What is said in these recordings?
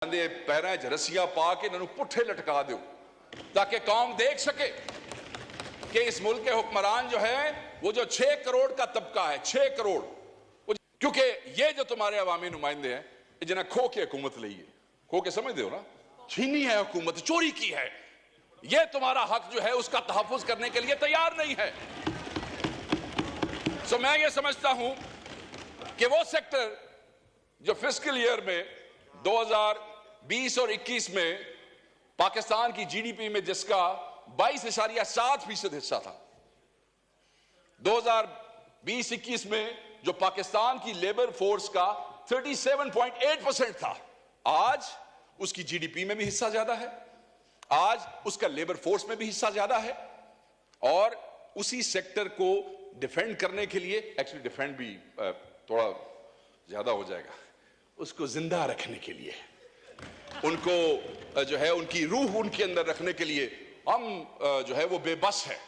पैरों च रस्सियां पा के इन्होंने पुट्ठे लटका दो ताकि कौम देख सके कि इस मुल्क के हुक्मरान जो है वो जो 6 करोड़ का तबका है, 6 करोड़, क्योंकि ये जो तुम्हारे अवामी नुमाइंदे हैं जिन्हें खो के हुकूमत ली है, खो के समझते हो ना, छीनी है हुकूमत, चोरी की है, ये तुम्हारा हक जो है उसका तहफ्फुज करने के लिए तैयार नहीं है। सो मैं ये समझता हूं कि वो सेक्टर जो फिस्कल ईयर में 2020 और 21 में पाकिस्तान की जीडीपी में जिसका 22.7% हिस्सा था, 2020-21 में जो पाकिस्तान की लेबर फोर्स का 37.8% था, आज उसकी जीडीपी में भी हिस्सा ज्यादा है, आज उसका लेबर फोर्स में भी हिस्सा ज्यादा है। और उसी सेक्टर को डिफेंड करने के लिए, एक्चुअली डिफेंड भी थोड़ा ज्यादा हो जाएगा, उसको जिंदा रखने के लिए, उनको जो है उनकी रूह उनके अंदर रखने के लिए हम जो है वो बेबस है।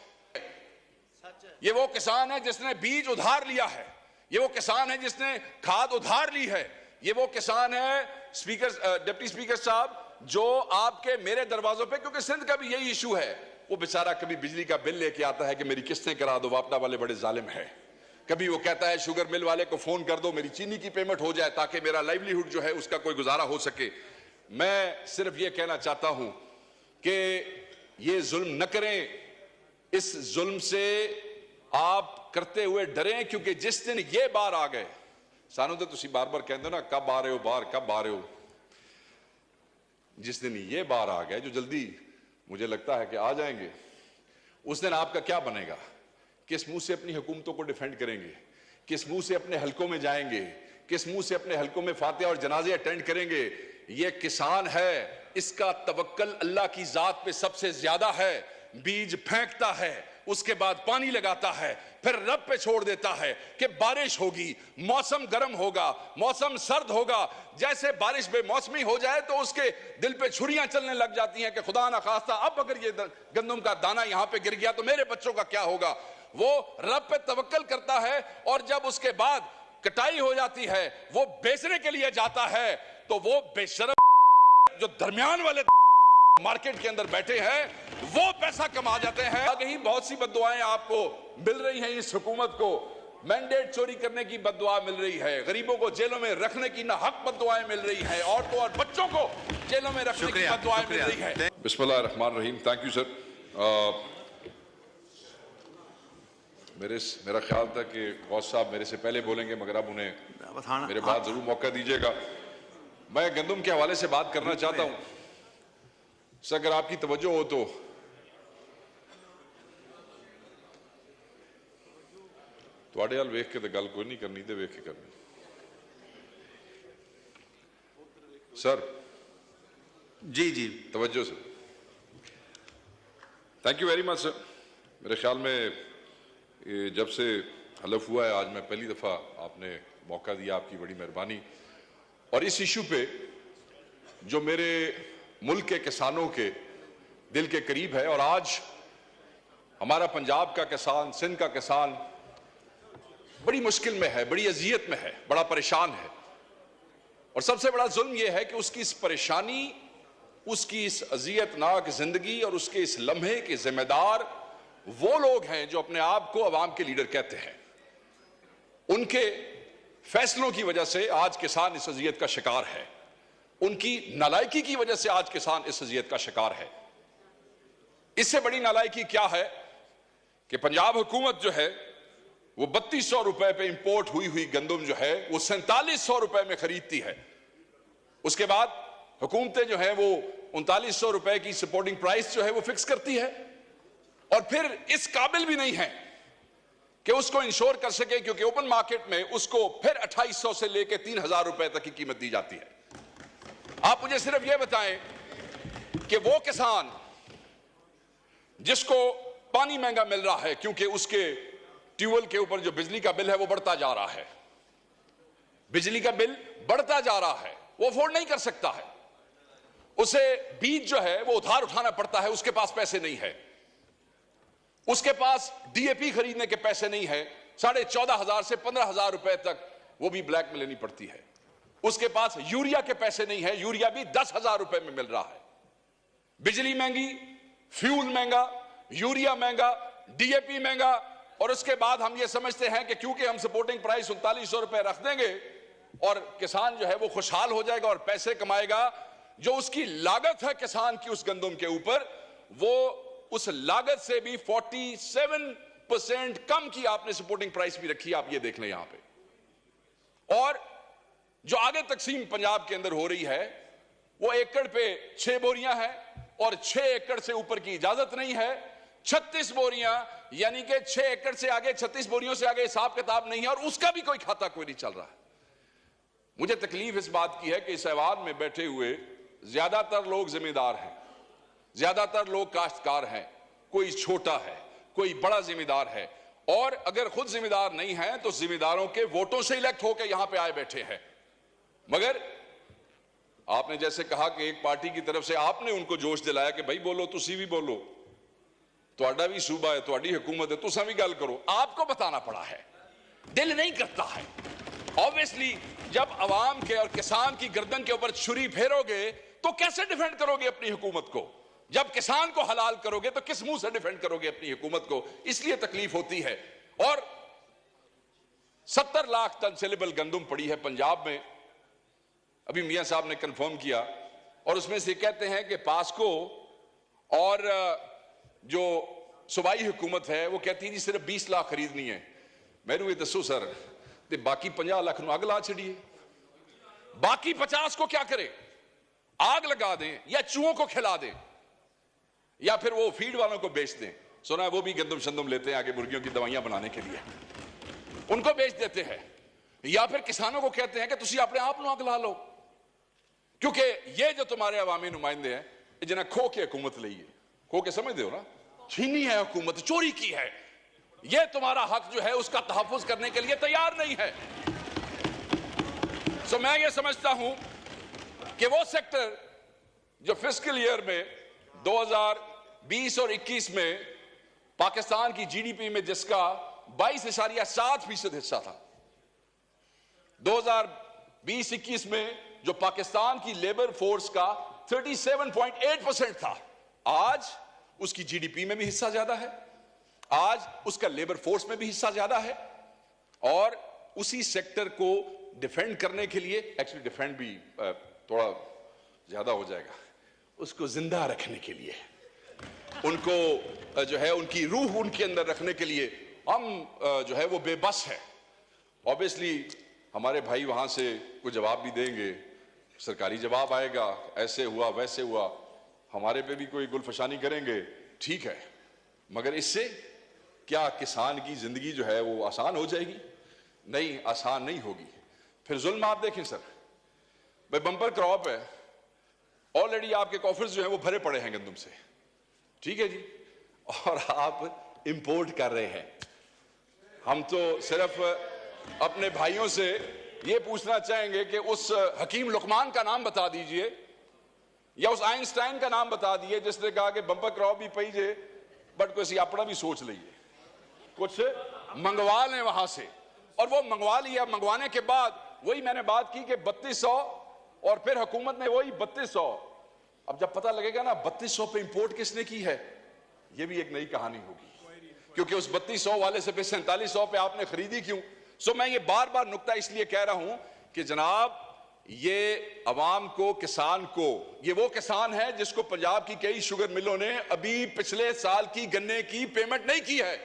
ये वो किसान है जिसने बीज उधार लिया है, ये वो किसान है जिसने खाद उधार ली है, ये वो किसान है डिप्टी स्पीकर साहब जो आपके मेरे दरवाजों पे, क्योंकि सिंध का भी यही इशू है, वो बेचारा कभी बिजली का बिल लेके आता है कि मेरी किस्तें करा दो, वापडा वाले बड़े जालिम है, कभी वो कहता है शुगर मिल वाले को फोन कर दो मेरी चीनी की पेमेंट हो जाए ताकि मेरा लाइवलीहुड जो है उसका कोई गुजारा हो सके। मैं सिर्फ ये कहना चाहता हूं कि ये जुल्म न करें, इस जुल्म से आप करते हुए डरें, क्योंकि जिस दिन ये बार आ गए, सानू तो तुसी बार बार कहते हो ना कब आ रहे हो बाहर, कब आ रहे हो, जिस दिन ये बार आ गए, जो जल्दी मुझे लगता है कि आ जाएंगे, उस दिन आपका क्या बनेगा? किस मुंह से अपनी हुकूमतों को डिफेंड करेंगे, किस मुंह से अपने हलकों में जाएंगे, किस मुंह से अपने हलकों में फातिहा और जनाजे अटेंड करेंगे? ये किसान है, इसका तवक्कल अल्लाह की जात पे सबसे ज्यादा है, बीज फेंकता है, उसके बाद पानी लगाता है, फिर रब पे छोड़ देता है कि बारिश होगी, मौसम गर्म होगा, मौसम सर्द होगा, जैसे बारिश बेमौसमी हो जाए तो उसके दिल पे छुरियां चलने लग जाती हैं कि खुदा ना खास्ता अब अगर ये गंदम का दाना यहां पे गिर गया तो मेरे बच्चों का क्या होगा। वो रब पे तवक्कल करता है और जब उसके बाद कटाई हो जाती है वो बेचने के लिए जाता है तो वो बेशरम जो दरमियान वाले मार्केट के अंदर बैठे हैं वो पैसा कमा जाते हैं। आगे ही बहुत सी बद्दुआएं आपको मिल रही हैं, इस हुकूमत को मैंडेट चोरी करने की बद्दुआ मिल रही है, गरीबों को जेलों में रखने की ना हक बद्दुआएं मिल रही हैं, औरतों और बच्चों को जेलों में रखने की बद्दुआएं मिल रही है। बिस्मिल्लाह रहमान रहीम। Thank you sir. मेरा ख्याल था कि गौस साहब मेरे से पहले बोलेंगे, मगर अब उन्हें मेरे बाद जरूर मौका दीजिएगा। मैं गंदम के हवाले से बात करना चाहता हूं सर, अगर आपकी तवज्जो हो तो तुहाडे हाल वेख के तो गल कोई नहीं करनी, तो वेख के करनी। सर जी जी तवज्जो sir. Thank you very much sir. मेरे ख्याल में जब से हलफ हुआ है आज मैं पहली दफा आपने मौका दिया, आपकी बड़ी मेहरबानी। और इस इशू पे जो मेरे मुल्क के किसानों के दिल के करीब है, और आज हमारा पंजाब का किसान, सिंध का किसान बड़ी मुश्किल में है, बड़ी अजियत में है, बड़ा परेशान है, और सबसे बड़ा जुल्म यह है कि उसकी इस परेशानी, उसकी इस अजियतनाक जिंदगी और उसके इस लम्हे के जिम्मेदार वो लोग हैं जो अपने आप को अवाम के लीडर कहते हैं। उनके फैसलों की वजह से आज किसान इस अजियत का शिकार है, उनकी नालायकी की वजह से आज किसान इस अजियत का शिकार है। इससे बड़ी नालायकी क्या है कि पंजाब हुकूमत जो है वो 3200 रुपए पे इंपोर्ट हुई गंदम जो है वो 4700 रुपए में खरीदती है। उसके बाद हुकूमतें जो है वो 3900 रुपए की सपोर्टिंग प्राइस जो है वो फिक्स करती है, और फिर इस काबिल भी नहीं है कि उसको इंश्योर कर सके, क्योंकि ओपन मार्केट में उसको फिर 2800 से लेकर 3000 रुपए तक की कीमत दी जाती है। आप मुझे सिर्फ यह बताएं कि वो किसान जिसको पानी महंगा मिल रहा है क्योंकि उसके ट्यूबवेल के ऊपर जो बिजली का बिल है वो बढ़ता जा रहा है, बिजली का बिल बढ़ता जा रहा है, वो अफोर्ड नहीं कर सकता है, उसे बीज जो है वो उधार उठाना पड़ता है, उसके पास पैसे नहीं है, उसके पास डीएपी खरीदने के पैसे नहीं है, 14,500 से 15,000 रुपए तक वो भी ब्लैक में लेनी पड़ती है। उसके पास यूरिया के पैसे नहीं है, यूरिया भी 10,000 रुपए में मिल रहा है। बिजली महंगी, फ्यूल महंगा, यूरिया महंगा, डीएपी महंगा, और उसके बाद हम ये समझते हैं कि क्योंकि हम सपोर्टिंग प्राइस 3900 रुपए रख देंगे और किसान जो है वो खुशहाल हो जाएगा और पैसे कमाएगा। जो उसकी लागत है किसान की उस गंदम के ऊपर, वो उस लागत से भी 47% कम की आपने सपोर्टिंग प्राइस भी रखी, आप ये देख लें यहां पे। और जो आगे तकसीम पंजाब के अंदर हो रही है वो एकड़ पे 6 बोरियां है और 6 एकड़ से ऊपर की इजाजत नहीं है। 36 बोरियां, यानी कि 6 एकड़ से आगे 36 बोरियों से आगे हिसाब किताब नहीं है, और उसका भी कोई खाता कोई नहीं चल रहा है। मुझे तकलीफ इस बात की है कि इस ऐवान में बैठे हुए ज्यादातर लोग जिम्मेदार हैं, ज्यादातर लोग काश्तकार हैं, कोई छोटा है, कोई बड़ा जिम्मेदार है, और अगर खुद जिम्मेदार नहीं है तो जिम्मेदारों के वोटों से इलेक्ट होकर यहां पे आए बैठे हैं। मगर आपने जैसे कहा कि एक पार्टी की तरफ से आपने उनको जोश दिलाया कि भाई बोलो, तुसी भी बोलो, तुहाडा भी सूबा है, तुहाडी हुकूमत है, तुसा भी गल करो। आपको बताना पड़ा है, दिल नहीं करता है। ऑब्वियसली जब अवाम के और किसान की गर्दन के ऊपर छुरी फेरोगे तो कैसे डिफेंड करोगे अपनी हुकूमत को? जब किसान को हलाल करोगे तो किस मुंह से डिफेंड करोगे अपनी हुकूमत को? इसलिए तकलीफ होती है। और 70 लाख टन सेलेबल गंदम पड़ी है पंजाब में, अभी मियां साहब ने कंफर्म किया, और उसमें से कहते हैं कि पास्को और जो सूबाई हुकूमत है वो कहती है जी सिर्फ 20 लाख खरीदनी है। मैनू ये दसो सर, ते बाकी 50 लाख ਨੂੰ आग ला छड़िए, बाकी 50 को क्या करें? आग लगा दें या चूहों को खिला दें या फिर वो फीड वालों को बेच दें। सुना है वो भी गंदम शंदम लेते हैं आगे मुर्गियों की दवाइयां बनाने के लिए, उनको बेच देते हैं। या फिर किसानों को कहते हैं कि तुसी अपने आप ਨੂੰ आग ला लो, क्योंकि ये जो तुम्हारे अवामी नुमाइंदे हैं जिन्हें खो के हुकूमत ली है, खो के समझते हो ना, छीनी है हुकूमत, चोरी की है, ये तुम्हारा हक जो है उसका तहफ्फुज करने के लिए तैयार नहीं है। सो मैं ये समझता हूं कि वो सेक्टर जो फिस्कल ईयर में 2020 और 21 में पाकिस्तान की जीडीपी में जिसका 22.7% हिस्सा था, 2020-21 में जो पाकिस्तान की लेबर फोर्स का 37.8% था, आज उसकी जीडीपी में भी हिस्सा ज्यादा है, आज उसका लेबर फोर्स में भी हिस्सा ज्यादा है। और उसी सेक्टर को डिफेंड करने के लिए, एक्चुअली डिफेंड भी थोड़ा ज्यादा हो जाएगा, उसको जिंदा रखने के लिए, उनको जो है उनकी रूह उनके अंदर रखने के लिए हम जो है वो बेबस है। ऑब्वियसली हमारे भाई वहां से कोई जवाब भी देंगे, सरकारी जवाब आएगा, ऐसे हुआ वैसे हुआ, हमारे पे भी कोई गुलफशानी करेंगे, ठीक है, मगर इससे क्या किसान की जिंदगी जो है वो आसान हो जाएगी? नहीं, आसान नहीं होगी। फिर जुल्म आप देखें सर, भाई बम्पर क्रॉप है, ऑलरेडी आपके कॉफर्स जो है वो भरे पड़े हैं गंदम से, ठीक है जी, और आप इंपोर्ट कर रहे हैं। हम तो सिर्फ अपने भाइयों से ये पूछना चाहेंगे कि उस हकीम लुकमान का नाम बता दीजिए या उस आइंस्टाइन का नाम बता दीजिए जिसने कहा कि बंपर क्रॉप भी पई जे बट कोई अपना भी सोच लीजिए, कुछ मंगवा लें वहां से। और वो मंगवा लिया, मंगवाने के बाद वही मैंने बात की कि 3200 और फिर हुकूमत ने वही 3200, अब जब पता लगेगा ना 3200 पे इंपोर्ट किसने की है, ये भी एक नई कहानी होगी, क्योंकि उस 3200 वाले से फिर 4700 पे आपने खरीदी क्यों? सो मैं ये बार बार नुक्ता इसलिए कह रहा हूं कि जनाब ये अवाम को, किसान को, ये वो किसान है जिसको पंजाब की कई शुगर मिलों ने अभी पिछले साल की गन्ने की पेमेंट नहीं की है।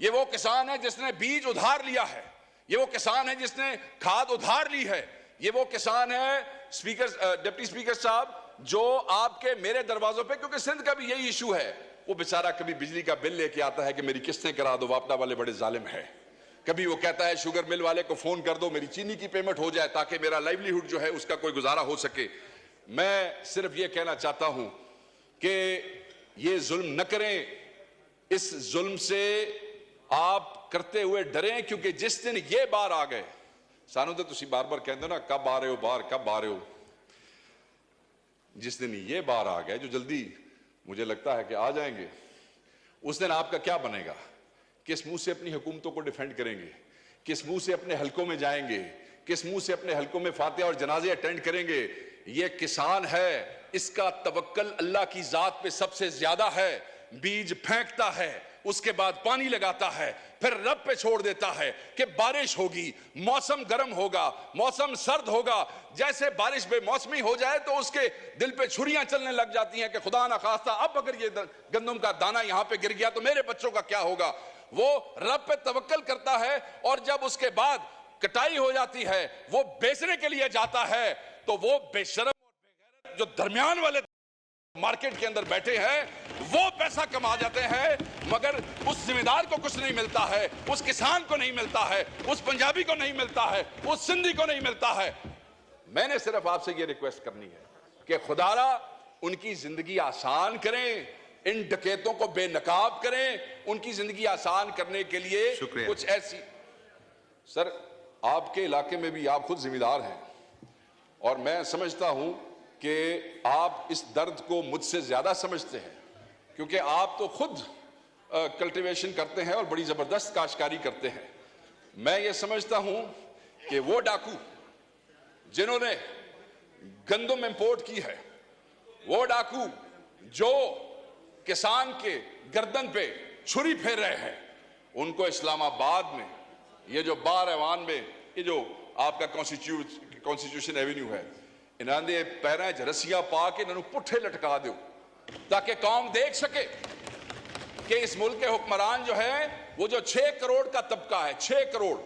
ये वो किसान है जिसने बीज उधार लिया है, ये वो किसान है जिसने खाद उधार ली है, ये वो किसान है स्पीकर, डिप्टी स्पीकर साहब, जो आपके मेरे दरवाजों पे, क्योंकि सिंध का भी यही इशू है, वो बेचारा कभी बिजली का बिल लेके आता है कि मेरी किस्तें करा दो, वापडा वाले बड़े जालिम है, कभी वो कहता है शुगर मिल वाले को फोन कर दो मेरी चीनी की पेमेंट हो जाए ताकि मेरा लाइवलीहुड जो है उसका कोई गुजारा हो सके। मैं सिर्फ ये कहना चाहता हूं कि ये जुल्म न करें, इस जुल्म से आप करते हुए डरें, क्योंकि जिस दिन ये बार आ गए, सानू तो तुसी बार बार कहते हो ना कब आ रहे हो बाहर, कब आ रहे हो, जिस दिन ये बार आ गए, जो जल्दी मुझे लगता है कि आ जाएंगे, उस दिन आपका क्या बनेगा? किस मुंह से अपनी हुकूमतों को डिफेंड करेंगे? किस मुंह से अपने हलकों में जाएंगे? किस मुंह से अपने हलकों में फातिहा और जनाजे अटेंड करेंगे। ये किसान है, इसका तवक्कल अल्लाह की जात पे सबसे ज्यादा है। बीज फेंकता है, उसके बाद पानी लगाता है, फिर रब पे छोड़ देता है कि बारिश होगी, मौसम गर्म होगा, मौसम सर्द होगा। जैसे बारिश बेमौसमी हो जाए तो उसके दिल पे छुरियां चलने लग जाती हैं कि खुदा ना खास्ता अब अगर ये गंदम का दाना यहां पे गिर गया तो मेरे बच्चों का क्या होगा। वो रब पे तवक्कल करता है और जब उसके बाद कटाई हो जाती है, वो बेचने के लिए जाता है, तो वो बेशरम और बेगैरत जो दरमियान वाले मार्केट के अंदर बैठे हैं वो पैसा कमा जाते हैं, मगर उस जिम्मेदार को कुछ नहीं मिलता है, उस किसान को नहीं मिलता है, उस पंजाबी को नहीं मिलता है, उस सिंधी को नहीं मिलता है। मैंने सिर्फ आपसे ये रिक्वेस्ट करनी है कि खुदारा उनकी जिंदगी आसान करें, इन डकैतों को बेनकाब करें, उनकी जिंदगी आसान करने के लिए कुछ ऐसी। सर, आपके इलाके में भी आप खुद जिम्मेदार हैं और मैं समझता हूं कि आप इस दर्द को मुझसे ज्यादा समझते हैं, क्योंकि आप तो खुद कल्टीवेशन करते हैं और बड़ी जबरदस्त काश्तकारी करते हैं। मैं ये समझता हूं कि वो डाकू जिन्होंने गंदम इंपोर्ट की है, वो डाकू जो किसान के गर्दन पे छुरी फेर रहे हैं, उनको इस्लामाबाद में ये जो बार ऐवान में ये जो आपका कॉन्स्टिट्यूशन एवेन्यू है, इन्होंने पैरों च रस्सियां पा के इन्होंने पुट्ठे लटका दो ताकि कौम देख सके कि इस मुल्क के हुक्मरान जो है वो जो 6 करोड़ का तबका है, 6 करोड़,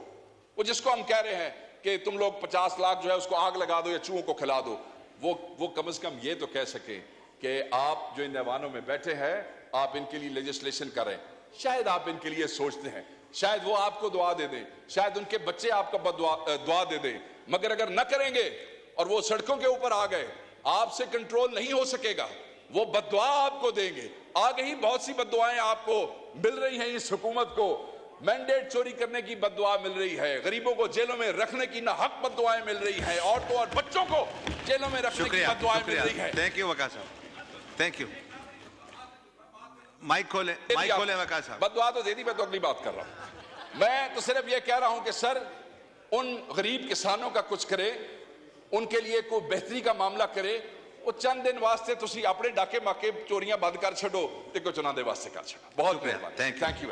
वो जिसको हम कह रहे हैं कि तुम लोग 50 लाख जो है उसको आग लगा दो या चूहों को खिला दो, वो कम से कम ये तो कह सके कि आप जो इन ऐवानों में बैठे हैं आप इनके लिए लेजिस्लेशन करें। शायद आप इनके लिए सोचते हैं, शायद वो आपको दुआ दे दें, शायद उनके बच्चे आपको दुआ दे दें, मगर अगर न करेंगे और वो सड़कों के ऊपर आ गए, आपसे कंट्रोल नहीं हो सकेगा, वो बद्दुआ आपको देंगे। आगे ही बहुत सी बद्दुआएं आपको मिल रही हैं। इस हुकूमत को मैंडेट चोरी करने की बद्दुआ मिल रही है, गरीबों को जेलों में रखने की नाहक बद्दुआएं मिल रही हैं, औरतों और बच्चों को जेलों में रखने की बद्दुआएं मिल रही है। थैंक यू वक़ार साहब, थैंक यू। माइक खोले वक़ार साहब। बद्दुआ तो दे दी, मैं तो अगली बात कर रहा हूं। मैं तो सिर्फ ये कह रहा हूं कि सर उन गरीब किसानों का कुछ करे, उनके लिए कोई बेहतरी का मामला करे। वो चंद दिन वास्ते तुसी अपने डाके माके चोरियां बंद कर छो, तो कुछ उन्होंने वास्ते कर छो। बहुत मेहरबानी, थैंक यू।